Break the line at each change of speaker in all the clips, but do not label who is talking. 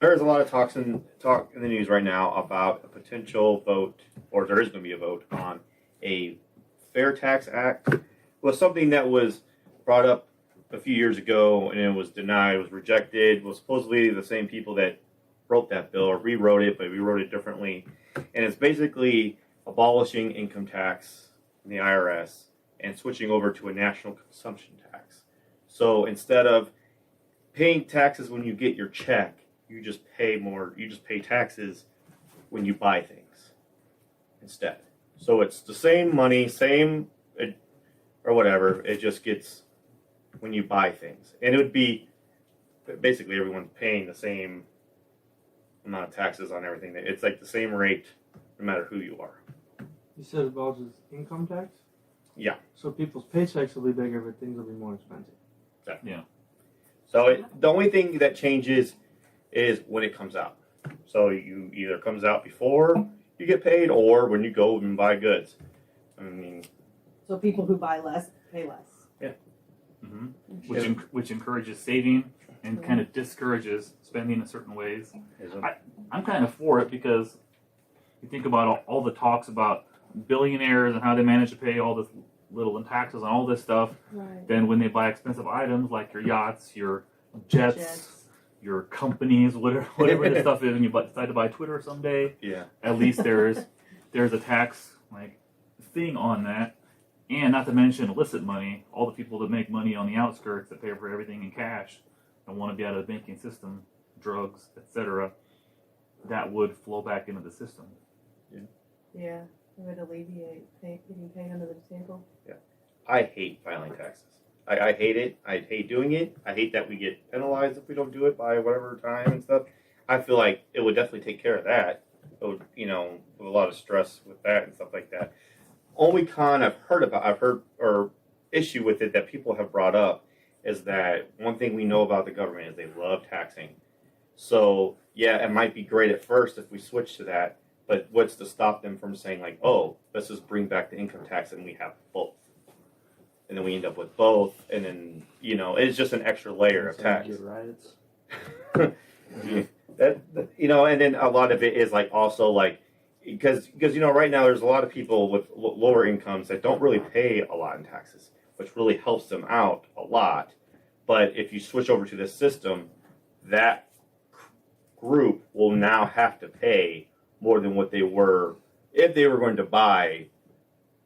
There's a lot of talk in the news right now about a potential vote, or there is going to be a vote on a Fair Tax Act. It was something that was brought up a few years ago and it was denied, was rejected. It was supposedly the same people that wrote that bill or rewrote it, but rewrote it differently. And it's basically abolishing income tax in the IRS and switching over to a national consumption tax. So instead of paying taxes when you get your check, you just pay taxes when you buy things instead. So it's the same money, or whatever, it just gets when you buy things. And it would be basically everyone's paying the same amount of taxes on everything. It's like the same rate no matter who you are.
You said about his income tax?
Yeah.
So people's paychecks will be bigger, but things will be more expensive.
Yeah. So the only thing that changes is when it comes out. So you either comes out before you get paid or when you go and buy goods. I mean.
So people who buy less pay less.
Yeah.
Mm-hmm. Which encourages saving and kind of discourages spending in certain ways. I'm kind of for it because you think about all the talks about billionaires and how they manage to pay all this little in taxes and all this stuff.
Right.
Then when they buy expensive items like your yachts, your jets. Your companies, whatever the stuff is, and you decide to buy Twitter someday.
Yeah.
At least there's a tax thing on that, and not to mention illicit money. All the people that make money on the outskirts that pay for everything in cash and want to be out of the banking system, drugs, etc. That would flow back into the system.
Yeah.
Yeah. It would alleviate getting paid under the table.
Yeah. I hate filing taxes. I hate it. I hate doing it. I hate that we get penalized if we don't do it by whatever time and stuff. I feel like it would definitely take care of that. It would, with a lot of stress with that and stuff like that. Only con I've heard or issue with it that people have brought up is that one thing we know about the government is they love taxing. So yeah, it might be great at first if we switch to that, but what's to stop them from saying like, oh, let's just bring back the income tax and we have both. And then we end up with both, and then it's just an extra layer of tax.
Riots.
And then a lot of it is also because right now there's a lot of people with lower incomes that don't really pay a lot in taxes, which really helps them out a lot. But if you switch over to this system, that group will now have to pay more than what they were if they were going to buy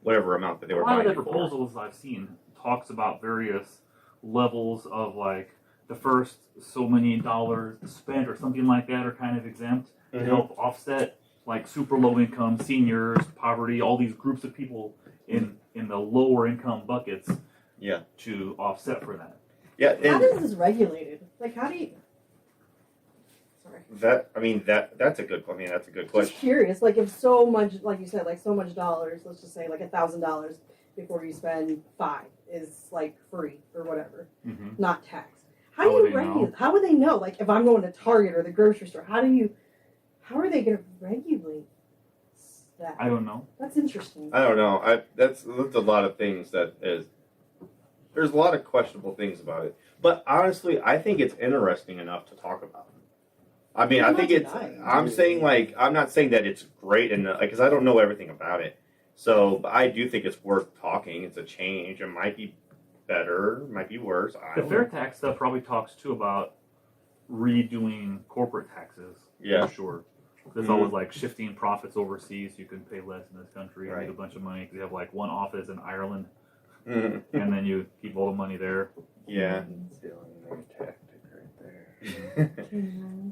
whatever amount that they were buying.
A lot of the proposals I've seen talks about various levels of the first so many dollars spent or something like that are kind of exempt to help offset super low income, seniors, poverty, all these groups of people in the lower income buckets.
Yeah.
To offset for that.
Yeah.
How is this regulated? How do you? Sorry.
That's a good. That's a good question.
Just curious, if so much, like you said, so much dollars. Let's just say $1,000 before you spend $5 is free or whatever, not taxed. How do you regulate? How would they know? If I'm going to Target or the grocery store, how are they going to regulate that?
I don't know.
That's interesting.
I don't know. That's a lot of things there's a lot of questionable things about it. But honestly, I think it's interesting enough to talk about. I think it's. I'm saying I'm not saying that it's great and because I don't know everything about it. So I do think it's worth talking. It's a change. It might be better, might be worse.
The fair tax stuff probably talks too about redoing corporate taxes.
Yeah,
for sure. There's always shifting profits overseas. You can pay less in this country and make a bunch of money because you have one office in Ireland, and then you keep all the money there.
Yeah.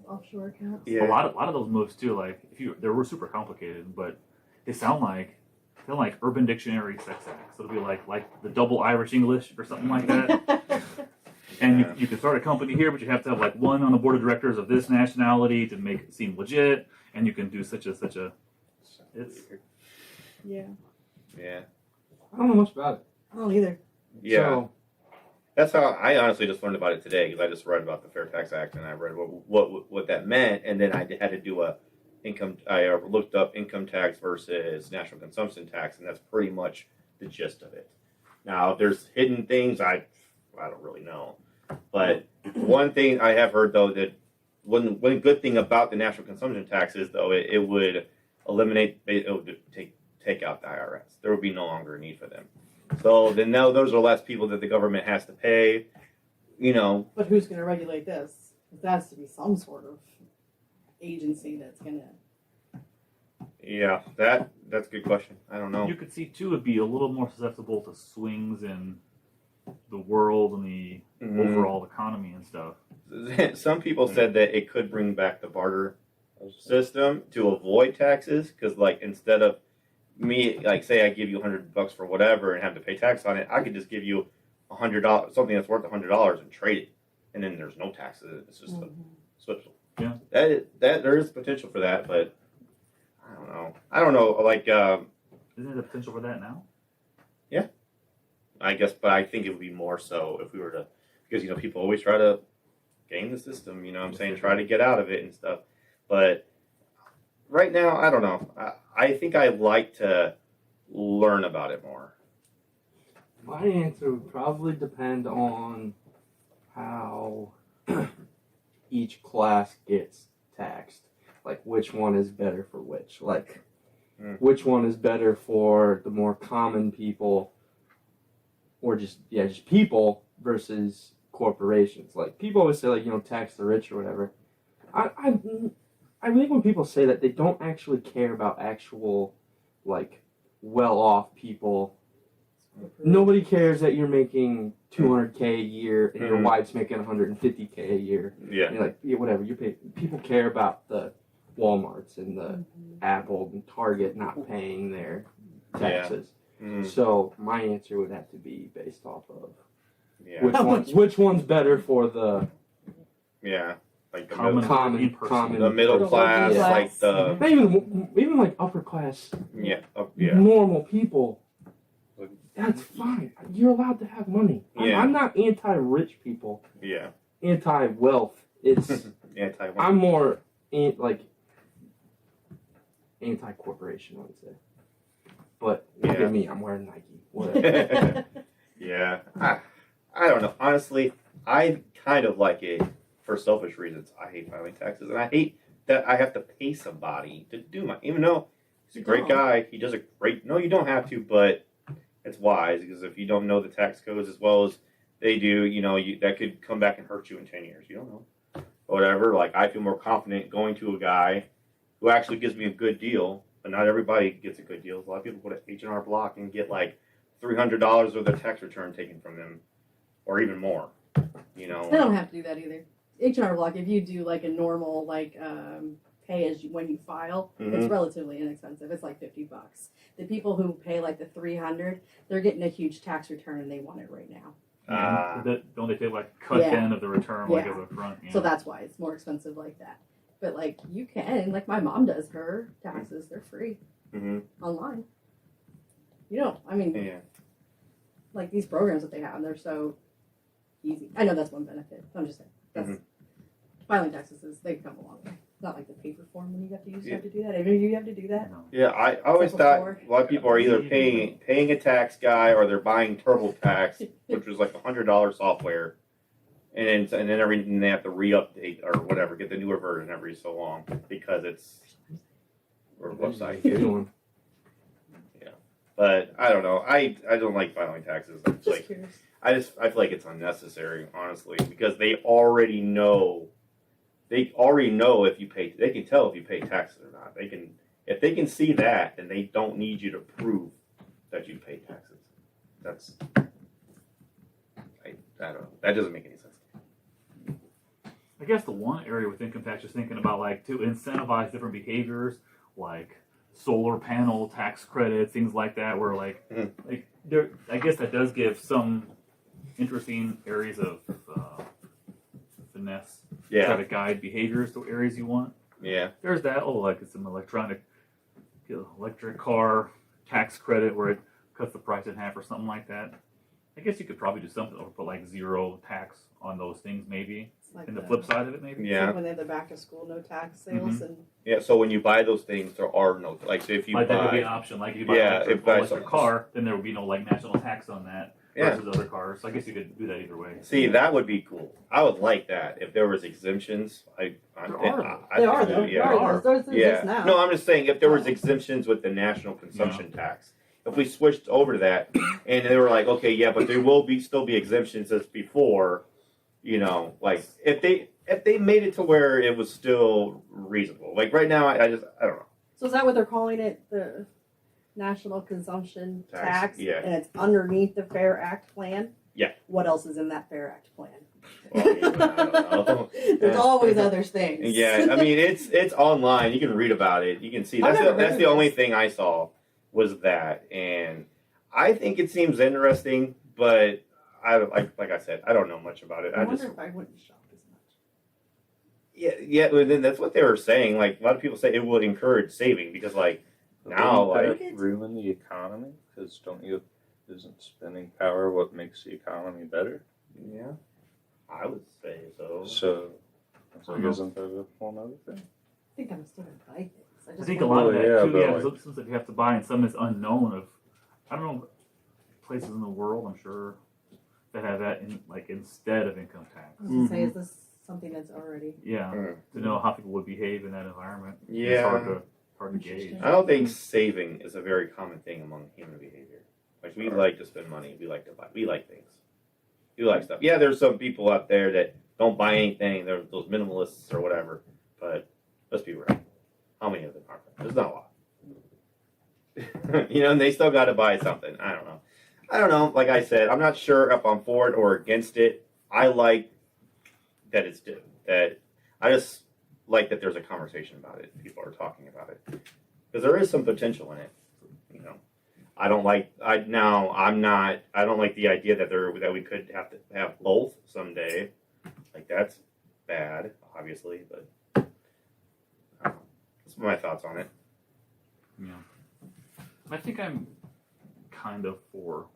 Offshore accounts.
Yeah.
A lot of those moves too. They were super complicated, but they sound like Urban Dictionary sex acts. So it'll be like the double Irish English or something like that. And you can start a company here, but you have to have one on the board of directors of this nationality to make it seem legit. And you can do such a. It's.
Yeah.
Yeah.
I don't know much about it.
I don't either.
Yeah.
So,
that's how I honestly just learned about it today because I just read about the Fair Tax Act and I read what that meant, and then I had to do I looked up income tax versus national consumption tax, and that's pretty much the gist of it. Now, if there's hidden things, I don't really know. But one thing I have heard though that one good thing about the national consumption tax is though it would eliminate, it would take out the IRS. There would be no longer a need for them. So then now those are less people that the government has to pay. You know,
But who's going to regulate this? There has to be some sort of agency that's going to.
yeah, that's a good question. I don't know.
You could see too, it'd be a little more susceptible to swings in the world and the overall economy and stuff.
Some people said that it could bring back the barter system to avoid taxes because, like, instead of me, like, say I give you $100 for whatever and have to pay tax on it, I could just give you $100, something that's worth $100, and trade it, and then there's no taxes. It's just a switch.
Yeah.
That there is potential for that, but I don't know. I don't know. Like,
Isn't there the potential for that now?
I guess, but I think it would be more so if we were to, because people always try to game the system. What I'm saying, try to get out of it and stuff. But right now, I don't know. I think I'd like to learn about it more.
My answer would probably depend on how each class gets taxed. Like, which one is better for which. Like, which one is better for the more common people, or just people versus corporations. Like, people always say, like, tax the rich or whatever. I think when people say that, they don't actually care about actual, like, well-off people. Nobody cares that you're making $200K a year and your wife's making $150K a year.
Yeah.
And you're like, yeah, whatever. People care about the Walmarts and the Apple and Target not paying their taxes. So my answer would have to be based off of which one's better for the
like the
common
the middle class,
Yeah.
like the
not even like upper class
yeah.
normal people. That's fine. You're allowed to have money.
Yeah.
I'm not anti-rich people.
Yeah.
Anti-wealth. It's
Anti-one.
I'm more anti-corporation, I would say. But look
Yeah.
at me, I'm wearing Nike. Whatever.
Yeah. I don't know. Honestly, I kind of like it for selfish reasons. I hate filing taxes, and I hate that I have to pay somebody to do my. Even though he's a great guy, he does a great. No, you don't have to, but it's wise because if you don't know the tax codes as well as they do, that could come back and hurt you in 10 years. You don't know. Whatever. Like, I feel more confident going to a guy who actually gives me a good deal, but not everybody gets a good deal. A lot of people go to H&R Block and get like $300 worth of tax return taken from them, or even more.
They don't have to do that either. H&R Block, if you do like a normal pay as when you file, it's relatively inexpensive. It's like $50. The people who pay like the $300, they're getting a huge tax return and they want it right now.
Don't they take like cut end of the return like as a front? Yeah.
So that's why it's more expensive like that. But like you can, like my mom does her taxes, they're free online. Like these programs that they have, they're so easy. I know that's one benefit. I'm just saying that's filing taxes they come a long way. It's not like the paper form when you have to use have to do that. Even you have to do that.
No.
Yeah, I always thought a lot of people are either paying a tax guy or they're buying TurboTax, which was like $100 software, and then everything they have to re-update or whatever, get the newer version every so long because it's or website. Yeah, but I don't know. I don't like filing taxes. It's
Just
like
curious.
I feel like it's unnecessary, honestly, because they already know. They already know if you pay. They can tell if you pay taxes or not. If they can see that, then they don't need you to prove that you pay taxes. That's I don't know. That doesn't make any sense.
I guess the one area with income tax is thinking about like to incentivize different behaviors, like solar panel tax credits, things like that, where like there. I guess that does give some interesting areas of finesse. Try to guide behaviors to areas you want.
Yeah.
There's that. Oh, like it's an electric car tax credit where it cuts the price in half or something like that. I guess you could probably do something or put like zero tax on those things maybe.
Like
And the flip side of it maybe.
Yeah.
Like when they have the back to school no tax sales and
Yeah. So when you buy those things, there are no so if you
Like
buy
that could be an option. Like if you buy an electric car, then there would be no like national tax on that.
Yeah.
versus other cars. So I guess you could do that either way.
See, that would be cool. I would like that if there was exemptions.
There are.
They are
think
though.
so, yeah.
There are. Those
Yeah.
exist now.
No, I'm just saying if there was exemptions with the national consumption tax. If we switched over to that and they were like, okay, yeah, but there will still be exemptions as before, you know, like if they made it to where it was still reasonable. Like right now I don't know.
So is that what they're calling it? The National Consumption Tax?
Yeah.
And it's underneath the Fair Act plan?
Yeah.
What else is in that Fair Act plan?
Well, I don't know.
There's always other things.
Yeah, I mean it's online. You can read about it. You can see
I've never
that's
heard
the
of
only
this.
thing I saw was that, and I think it seems interesting, but like I said, I don't know much about it.
I wonder if I wouldn't shop as much.
yeah. Well, then that's what they were saying. Like a lot of people say it would encourage saving because like now
Wouldn't
like
that ruin the economy? Because isn't spending power what makes the economy better?
yeah, I would say so.
So,
Uh-huh.
isn't that a whole other thing?
I think I'm still gonna buy things. I
I
just
think a
wonder-
lot of that
yeah,
too.
but
Yeah,
like-
some stuff you have to buy, and some is unknown. Of I don't know places in the world. I'm sure that have that in like instead of income tax.
I was gonna say, is this something that's already?
Yeah,
Mm.
to know how people would behave in that environment. It's
Yeah.
hard to gauge.
Interesting.
I don't think saving is a very common thing among human behavior. Like we like to spend money, we like to buy, we like things, we like stuff. Yeah, there's some people out there that don't buy anything. They're those minimalists or whatever. But let's be real. How many of them are there? There's not a lot. You know, and they still got to buy something. I don't know. Like I said, I'm not sure if I'm for it or against it. I like that it's that. I just like that there's a conversation about it. People are talking about it because there is some potential in it. You know, I don't like. I don't like the idea that we could have to have both someday. Like that's bad, obviously, but I don't know. That's my thoughts on it.
Yeah, I think I'm kind of for.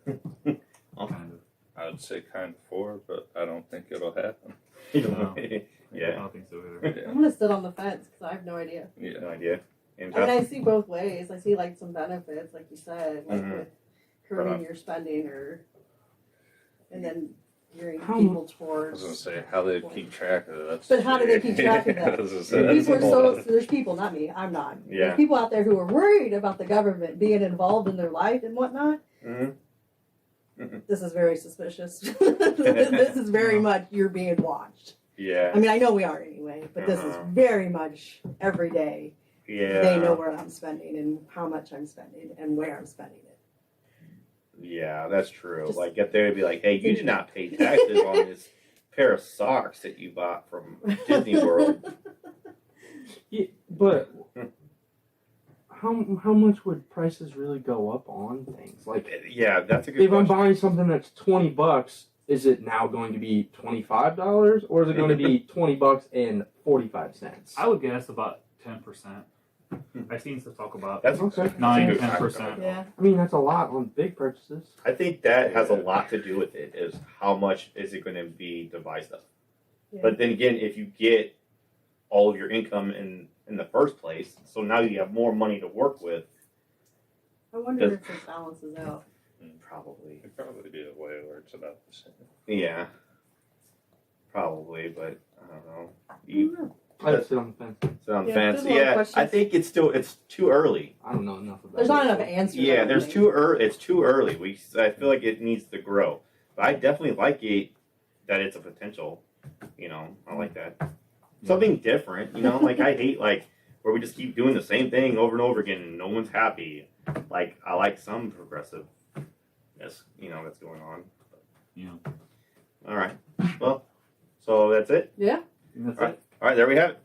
Kind of.
I would say kind of for, but I don't think it'll happen.
No. I
Yeah,
don't think so either.
I'm gonna sit on the fence because I have no idea.
Yeah.
no idea. And
I mean, I see both ways. I see like some benefits, like you said, like
Mhm.
with curbing your spending, and then gearing
How-
people
I was
towards.
gonna say how they keep track of it.
But how do they keep track of that?
I was gonna say, that's
People are
a whole
so there's people, not me. I'm not.
Yeah.
There's people out there who are worried about the government being involved in their life and whatnot.
Mhm.
This is very suspicious. This is very much you're being watched.
Yeah,
I mean, I know we are anyway, but this is
Uh-huh.
very much every day.
yeah.
They know where I'm spending and how much I'm spending and where I'm spending it.
Yeah, that's true.
Just-
like if they'd be like, "Hey, you did not pay taxes on this pair of socks that you bought from Disney World."
Yeah, but how much would prices really go up on things? Like
Yeah, that's a good
if I'm
question.
buying something that's $20, is it now going to be $25 or is it going to be $20 and 45 cents?
I would guess about 10%. I've seen some talk about
That's
Okay.
that's a
9,
good
10%.
Yeah.
I mean, that's a lot on big purchases.
I think that has a lot to do with it. Is how much is it going to be to buy stuff?
Yeah.
But then again, if you get all of your income in the first place, so now you have more money to work with.
I wonder if it balances out.
Probably.
It'd probably be a way where it's about the same.
Yeah. Probably, but I don't know.
I
You
don't know.
I'd sit on the fence.
sit on the
Yeah,
fence.
there's a lot of
Yeah,
questions.
I think it's too early.
I don't know enough about
There's
it.
not enough answers. I
Yeah,
don't
there's
think.
too early. It's too early. I feel like it needs to grow. But I definitely like it that it's a potential. You know, I like that. Something different. You know, like I hate like where we just keep doing the same thing over and over again and no one's happy. Like I like some progressiveness. You know, that's going on.
Yeah.
All right. Well, so that's it.
Yeah.
And that's
All right.
it.
All right, there we have it.